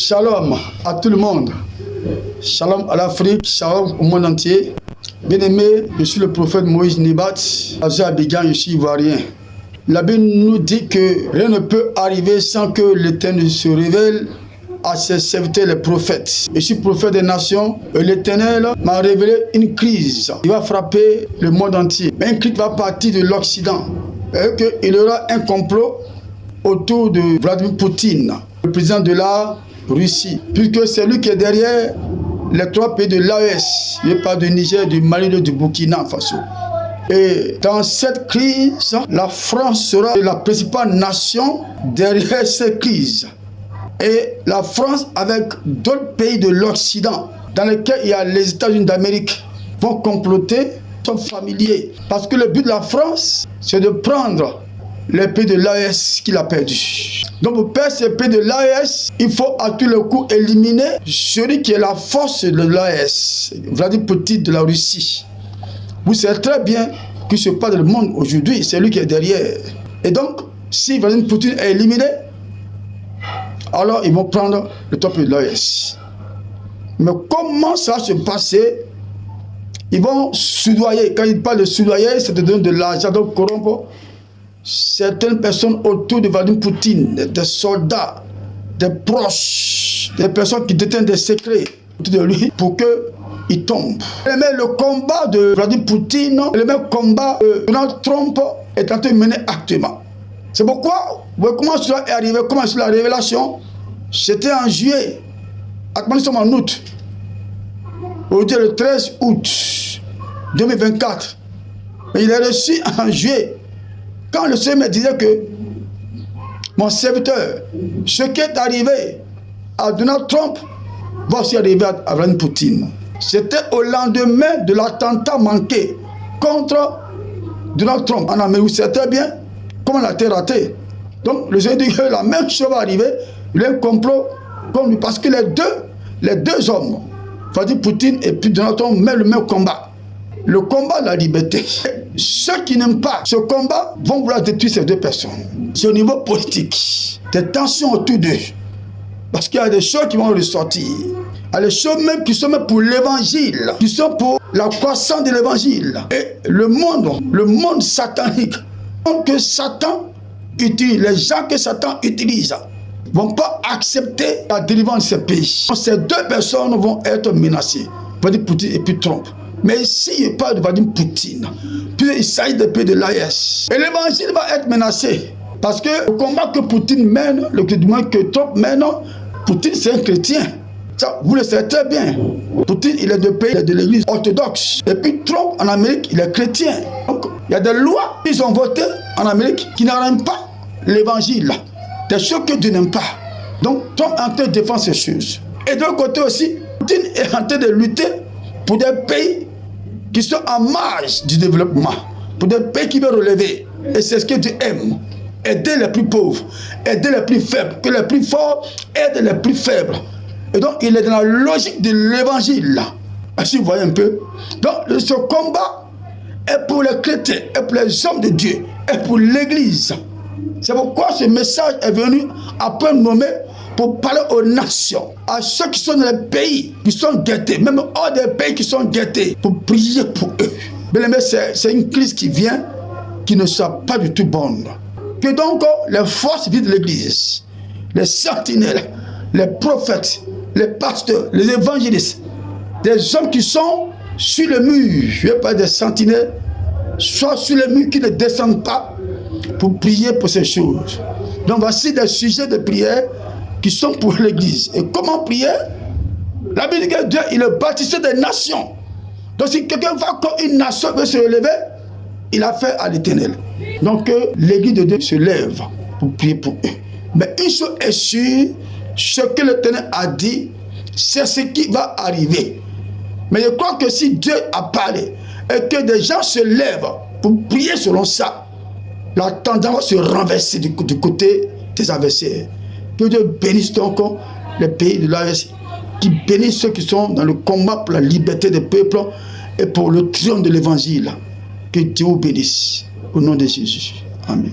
Shalom à tout le monde. Shalom à l'Afrique, shalom au monde entier. Bien-aimé, je suis le prophète Moïse Nibat. À Abidjan, je suis ivoirien. La Bible nous dit que rien ne peut arriver sans que l'Éternel se révèle à ses serviteurs les prophètes. Je suis prophète des nations et l'Éternel m'a révélé une crise qui va frapper le monde entier. Mais une crise va partir de l'Occident. Et qu'il y aura un complot autour de Vladimir Poutine, le président de la Russie, puisque c'est lui qui est derrière les 3 pays de l'AES. Il parle du Niger, du Mali et du Burkina Faso. Et dans cette crise, la France sera la principale nation derrière cette crise. Et la France, avec d'autres pays de l'Occident, dans lesquels il y a les États-Unis d'Amérique, vont comploter, sont familiers. Parce que le but de la France, c'est de prendre les pays de l'AES qu'il a perdu. Donc pour perdre ces pays de l'AES, il faut à tous les coups éliminer celui qui est la force de l'AES, Vladimir Poutine de la Russie. Vous savez très bien que ce n'est pas le monde aujourd'hui, c'est lui qui est derrière. Et donc, si Vladimir Poutine est éliminé, alors ils vont prendre le top de l'AES. Mais comment ça va se passer? Ils vont soudoyer. Quand ils parlent de soudoyer, c'est de donner de l'argent, donc corrompre certaines personnes autour de Vladimir Poutine, des soldats, des proches, des personnes qui détiennent des secrets autour de lui pour qu'il tombe. Mais le combat de Vladimir Poutine, le même combat que Donald Trump est en train de mener actuellement. C'est pourquoi, comment cela est arrivé, comment c'est la révélation? C'était en juillet. Actuellement, nous sommes en août. Aujourd'hui, le 13 août 2024. Mais il est reçu en juillet. Quand le Seigneur me disait que mon serviteur, ce qui est arrivé à Donald Trump, va aussi arriver à Vladimir Poutine. C'était au lendemain de l'attentat manqué contre Donald Trump en Amérique. Vous savez très bien comment il a été raté. Donc le Seigneur dit que la même chose va arriver. Il y a un complot comme lui. Parce que les deux hommes, Vladimir Poutine et puis Donald Trump, mènent le même combat. Le combat de la liberté. Ceux qui n'aiment pas ce combat vont vouloir détruire ces deux personnes. C'est au niveau politique. Des tensions autour d'eux. Parce qu'il y a des choses qui vont ressortir. Il y a des choses même qui sont même pour l'évangile. Qui sont pour la croissance de l'évangile. Et le monde satanique. Que Satan utilise, les gens que Satan utilise, ne vont pas accepter la délivrance de ces pays. Ces deux personnes vont être menacées. Vladimir Poutine et puis Trump. Mais ici, il parle de Vladimir Poutine. Puis il s'agit des pays de l'AES. Et l'évangile va être menacé. Parce que le combat que Poutine mène, le moins que Trump mène, Poutine c'est un chrétien. Ça, vous le savez très bien. Poutine, il est de pays de l'église orthodoxe. Et puis Trump, en Amérique, il est chrétien. Donc, il y a des lois qu'ils ont votées en Amérique qui n'arrêtent pas l'évangile. Des choses que Dieu n'aime pas. Donc, Trump est en train de défendre ces choses. Et de l'autre côté aussi, Poutine est en train de lutter pour des pays qui sont en marge du développement, pour des pays qui veulent relever. Et c'est ce que Dieu aime. Aider les plus pauvres, aider les plus faibles, que les plus forts aident les plus faibles. Et donc, il est dans la logique de l'évangile. Si vous voyez un peu. Donc, ce combat est pour les chrétiens, est pour les hommes de Dieu, est pour l'église. C'est pourquoi ce message est venu après nommé pour parler aux nations, à ceux qui sont dans les pays qui sont guettés, même hors des pays qui sont guettés, pour prier pour eux. Mais c'est une crise qui vient, qui ne sera pas du tout bonne. Que donc les forces vives de l'église, les sentinelles, les prophètes, les pasteurs, les évangélistes, des hommes qui sont sur le mur, je ne vais pas des sentinelles, soit sur le mur qui ne descendent pas pour prier pour ces choses. Donc voici des sujets de prière qui sont pour l'église. Et comment prier? La Bible dit que Dieu, il est bâtisseur des nations. Donc si quelqu'un voit qu'une nation veut se relever, il a fait à l'Éternel. Donc l'église de Dieu se lève pour prier pour eux. Mais une chose est sûre, ce que l'Éternel a dit, c'est ce qui va arriver. Mais je crois que si Dieu a parlé et que des gens se lèvent pour prier selon ça, la tendance va se renverser du côté des adversaires. Que Dieu bénisse donc les pays de l'AES, qui bénisse ceux qui sont dans le combat pour la liberté des peuples et pour le triomphe de l'évangile. Que Dieu vous bénisse. Au nom de Jésus. Amen.